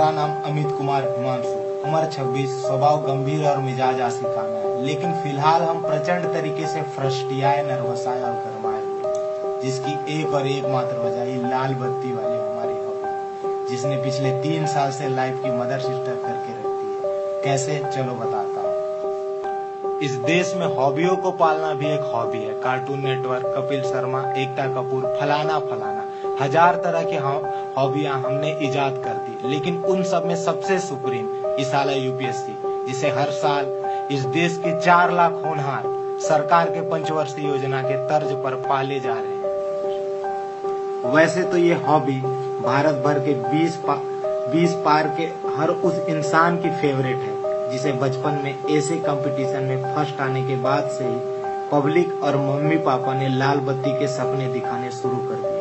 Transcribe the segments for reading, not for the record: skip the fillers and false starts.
मेरा नाम अमित कुमार हिमांशु, उम्र 26, स्वभाव गंभीर और मिजाज आशिकाना है। लेकिन फिलहाल हम प्रचंड तरीके से फ्रस्टियाए, नर्वसाए और गरमाए हुए, जिसकी एक और एक मात्र वजह ही लाल बत्ती वाली हमारी हॉबी, जिसने पिछले 3 साल से लाइफ की मदर सिस्टर करके रखती है। कैसे, चलो बताता हूँ। इस देश में हॉबियों को पालना भी एक हॉबी है। कार्टून नेटवर्क, कपिल शर्मा, एकता कपूर, फलाना फलाना, हजार तरह की हॉबियां हमने इजाद कर दी, लेकिन उन सब में सबसे सुप्रीम इस साल यूपीएससी, जिसे हर साल इस देश के 4 लाख होनहार सरकार के पंचवर्षीय योजना के तर्ज पर पाले जा रहे हैं। वैसे तो ये हॉबी भारत भर के 20 पार के हर उस इंसान की फेवरेट है, जिसे बचपन में ऐसे कंपटीशन में फर्स्ट आने के बाद से ही पब्लिक और मम्मी पापा ने लाल बत्ती के सपने दिखाने शुरू कर दिए थे।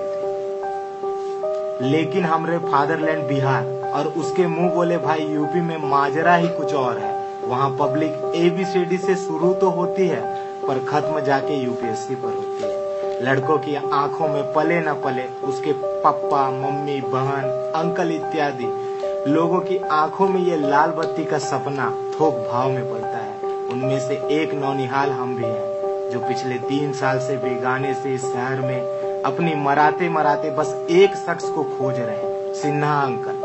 लेकिन हमारे फादरलैंड बिहार और उसके मुंह बोले भाई यूपी में माजरा ही कुछ और है। वहाँ पब्लिक ABCD से शुरू तो होती है, पर खत्म जाके यूपीएससी पर होती है। लड़कों की आंखों में पले न पले उसके पापा, मम्मी, बहन, अंकल इत्यादि लोगों की आंखों में ये लाल बत्ती का सपना थोक भाव में पलता है। उनमें से एक नौनिहाल हम भी हैं, जो पिछले 3 साल से बेगाने से इस शहर में अपनी मराते मराते बस एक शख्स को खोज रहे हैं, सिन्हा अंकल।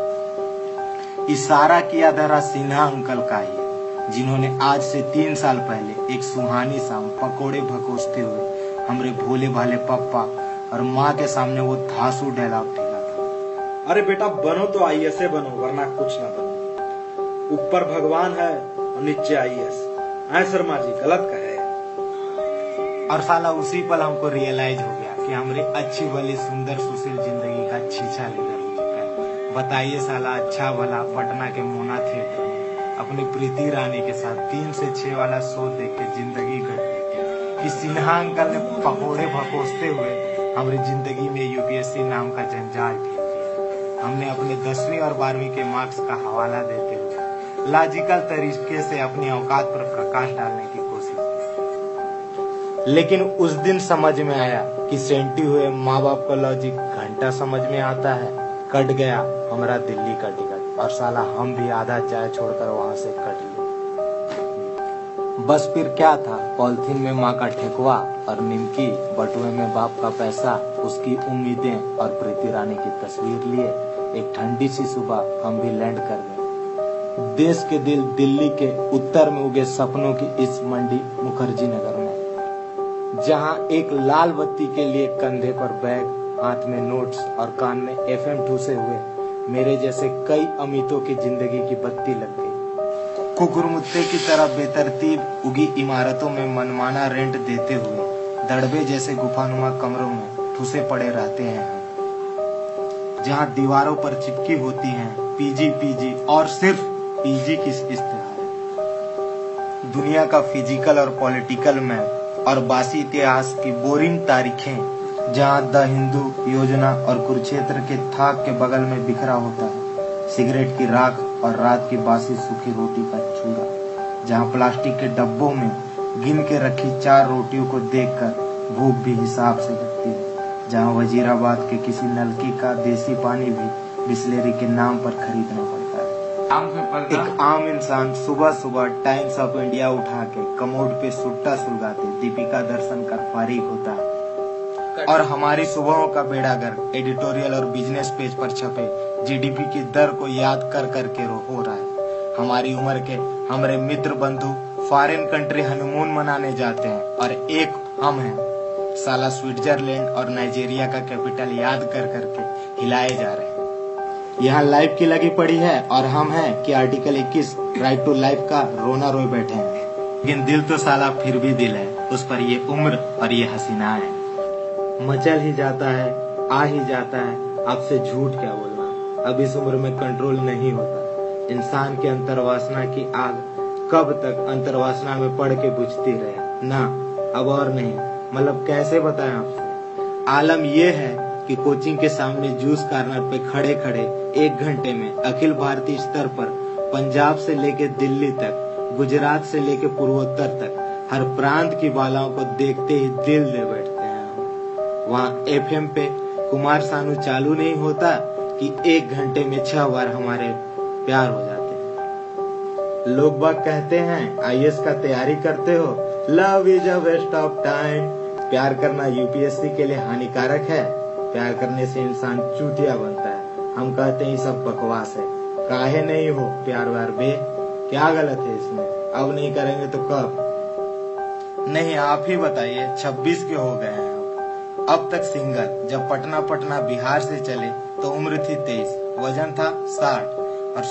इशारा किया धरा सिन्हा अंकल का ही, जिन्होंने आज से 3 साल पहले एक सुहानी शाम पकोड़े भकोसते हुए हमरे भोले भाले पापा और माँ के सामने वो धांसू डायलॉग ठेला था। अरे बेटा, बनो तो IAS बनो, वरना कुछ ना बनो। ऊपर भगवान है और नीचे IAS। शर्मा जी गलत कहे। और साला उसी पल हमको रियलाइज हो गया कि हमारी अच्छी भली सुंदर सुशील जिंदगी का छीछा लेकर हो चुका है। बताइए साला, अच्छा भला पटना के मोना थिएटर में अपनी प्रीति रानी के साथ 3 से 6 वाला शो देख के जिंदगी कट गई कि सिन्हा अंकल ने पकोड़े भकोसते हुए हमारी जिंदगी में यूपीएससी नाम का जंजाल फेंक दिया। हमने अपने 10वीं और 12वीं के मार्क्स का हवाला देते हुए लॉजिकल तरीके से अपनी औकात पर प्रकाश डालने की कोशिश की, लेकिन उस दिन समझ में आया कि सेंटी हुए माँ बाप का लॉजिक घंटा समझ में आता है। कट गया हमारा दिल्ली का टिकट और साला हम भी आधा चाय छोड़कर वहां से कट लिए। बस फिर क्या था, पॉलिथीन में माँ का ठेकुआ और निमकी, बटुए में बाप का पैसा, उसकी उम्मीदें और प्रीति रानी की तस्वीर लिए एक ठंडी सी सुबह हम भी लैंड कर गए देश के दिल दिल्ली के उत्तर में उगे सपनों की इस मंडी मुखर्जी नगर में, जहां एक लाल बत्ती के लिए कंधे पर बैग, हाथ में नोट्स और कान में FM ठूसे हुए मेरे जैसे कई अमितों की जिंदगी की बत्ती लग गई। कुकुरमुत्ते की तरह बेतरतीब उगी इमारतों में मनमाना रेंट देते हुए दड़बे जैसे गुफानुमा कमरों में ठूसे पड़े रहते हैं, जहां दीवारों पर चिपकी होती हैं PG और सिर्फ PG की इश्तेहार। दुनिया का फिजिकल और पॉलिटिकल मैप और बासी इतिहास की बोरिंग तारीखें, जहां द हिंदू योजना और कुरुक्षेत्र के थाक के बगल में बिखरा होता है सिगरेट की राख और रात की बासी सूखी रोटी का चूरा, जहां प्लास्टिक के डब्बों में गिन के रखी 4 रोटियों को देखकर भूख भी हिसाब से लगती है, जहां वजीराबाद के किसी नलकी का देसी पानी भी बिस्लेरी के नाम पर खरीदना पड़ता है। एक आम इंसान सुबह सुबह टाइम्स ऑफ इंडिया उठा के कमोड पे सुट्टा सुलगाते दीपिका दर्शन कर फारिग होता है, और हमारी सुबहों का बेड़ागर एडिटोरियल और बिजनेस पेज पर छपे GDP की दर को याद कर करके हो रहा है। हमारी उम्र के हमारे मित्र बंधु फॉरेन कंट्री हनीमून मनाने जाते हैं, और एक हम हैं साला स्विट्जरलैंड और नाइजीरिया का कैपिटल याद कर करके हिलाए जा रहे हैं। यहाँ लाइफ की लगी पड़ी है और हम हैं कि आर्टिकल 21 राइट टू लाइफ का रोना रोए बैठे हैं, लेकिन दिल तो साला फिर भी दिल है, उस पर ये उम्र और ये हसीना है। मचल ही जाता है, आ ही जाता है, आपसे झूठ क्या बोलना, अब इस उम्र में कंट्रोल नहीं होता। इंसान के अंतर्वासना की आग कब तक अंतर्वासना में पड़ के बुझती रहे ना, अब और नहीं। मतलब कैसे बताएं आपको, आलम ये है कि कोचिंग के सामने जूस कार्नर पे खड़े खड़े 1 घंटे में अखिल भारतीय स्तर पर पंजाब से लेके दिल्ली तक, गुजरात से लेके पूर्वोत्तर तक हर प्रांत की बालाओं को देखते ही दिल दे बैठते हैं। वहाँ FM पे कुमार सानू चालू नहीं होता कि 1 घंटे में 6 बार हमारे प्यार हो जाते हैं। लोग बाग कहते हैं आईएएस का तैयारी करते हो, love is a waste of time. प्यार करना यूपीएससी के लिए हानिकारक है। प्यार करने से इंसान चूतिया बनता है। हम कहते हैं ये सब बकवास है। काहे नहीं हो प्यार व्यार बे, क्या गलत है इसमें? अब नहीं करेंगे तो कब? नहीं, आप ही बताइए। 26 के हो गए हैं अब तक सिंगल। जब पटना पटना बिहार से चले तो उम्र थी 23, वजन था 60 और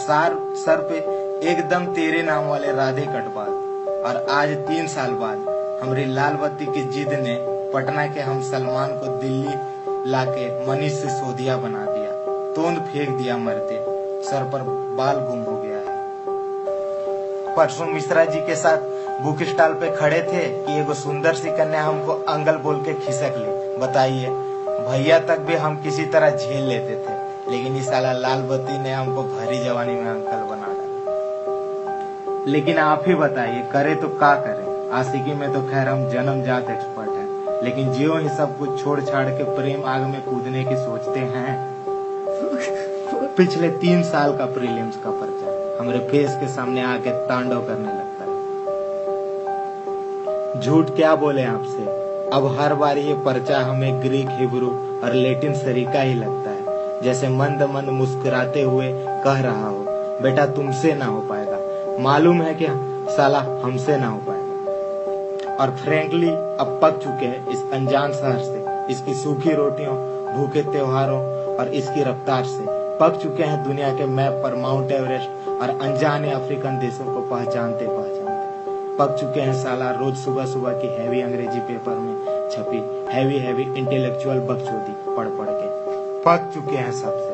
सर पे एकदम तेरे नाम वाले राधे कटबाल। और आज 3 साल बाद हमारी लाल बत्ती की जिद ने पटना के हम सलमान को दिल्ली लाके मनीष सिसोदिया बना दिया। तोंद फेंक दिया मरते, सर पर बाल गुम हो गया है। परसों मिश्रा जी के साथ बुक स्टॉल पे खड़े थे कि एगो सुंदर सी कन्या हमको अंकल बोल के खिसक ले। बताइए, भैया तक भी हम किसी तरह झेल लेते थे, लेकिन इस साला लाल बत्ती ने हमको भरी जवानी में अंकल बना डाला। लेकिन आप ही बताइए, करे तो क्या करें? आशिकी में तो खैर हम जन्मजात एक्सपर्ट हैं, लेकिन जियो ही सब कुछ छोड़ छाड़ के प्रेम आग में कूदने की सोचते हैं। पिछले 3 साल का प्रीलिम्स का पर्चा हमारे फेस के सामने आके तांडव करने लगता है। झूठ क्या बोले आपसे, अब हर बार ये पर्चा हमें ग्रीक, हिब्रू और लैटिन सरीका ही लगता है, जैसे मंद मंद मुस्कुराते हुए कह रहा हो, बेटा तुमसे ना हो पाएगा, मालूम है क्या साला हमसे ना हो पाएगा। और फ्रैंकली अब पक चुके हैं इस अनजान शहर से, इसकी सूखी रोटियों, भूखे त्योहारों और इसकी रफ्तार से। पक चुके हैं दुनिया के मैप पर माउंट एवरेस्ट और अनजाने अफ्रीकन देशों को पहचानते पहचानते। पक चुके हैं साला रोज सुबह सुबह की हैवी अंग्रेजी पेपर में छपी हैवी इंटेलेक्चुअल बकचोदी पढ़ पढ़ के। पक चुके हैं सबसे।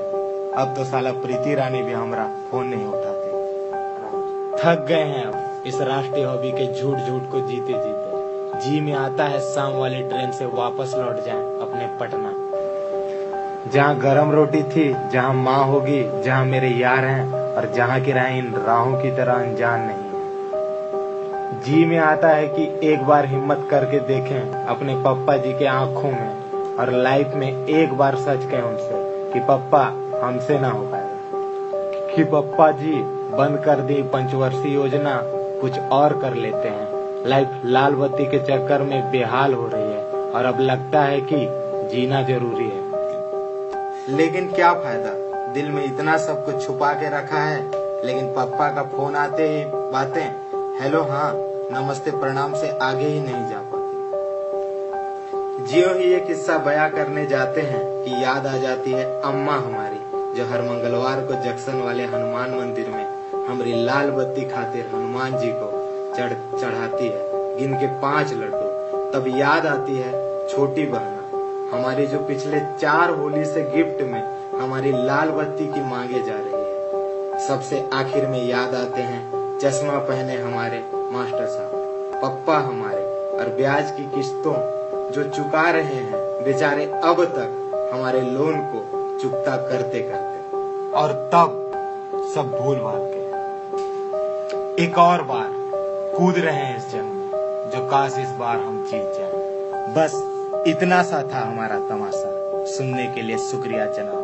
अब तो साला प्रीति रानी भी हमारा फोन नहीं उठाते। थक गए हैं अब इस राष्ट्रीय हॉबी के झूठ झूठ को जीते जीते। जी में आता है शाम वाली ट्रेन से वापस लौट जाएं अपने पटना, जहाँ गरम रोटी थी, जहाँ माँ होगी, जहाँ मेरे यार हैं और जहाँ की राह इन राहों की तरह अनजान नहीं है। जी में आता है कि एक बार हिम्मत करके देखें अपने पप्पा जी के आंखों में और लाइफ में एक बार सच कहें उनसे कि पप्पा हमसे ना हो पाएगा, कि पप्पा जी बंद कर दी पंचवर्षीय योजना, कुछ और कर लेते हैं। लाइफ लाल बत्ती के चक्कर में बेहाल हो रही है और अब लगता है कि जीना जरूरी है। लेकिन क्या फायदा, दिल में इतना सब कुछ छुपा के रखा है, लेकिन पापा का फोन आते ही बातें हेलो हाँ नमस्ते प्रणाम से आगे ही नहीं जा पाती। जियो ही ये किस्सा बयां करने जाते हैं कि याद आ जाती है अम्मा हमारी, जो हर मंगलवार को जंक्शन वाले हनुमान मंदिर में हमारी लाल बत्ती खातिर हनुमान जी को चढ़ाती है गिन के 5 लड्डू। तब याद आती है छोटी बहना हमारी, जो पिछले 4 होली से गिफ्ट में हमारी लाल बत्ती की मांगे जा रही है। सबसे आखिर में याद आते हैं चश्मा पहने हमारे मास्टर साहब, पप्पा हमारे, और ब्याज की किस्तों जो चुका रहे हैं बेचारे अब तक हमारे लोन को चुकता करते करते। और तब सब भूल भाल के एक और बार कूद रहे हैं इस जंग में, जो काश इस बार हम जीत जाएं। बस इतना सा था हमारा तमाशा। सुनने के लिए शुक्रिया जनाब।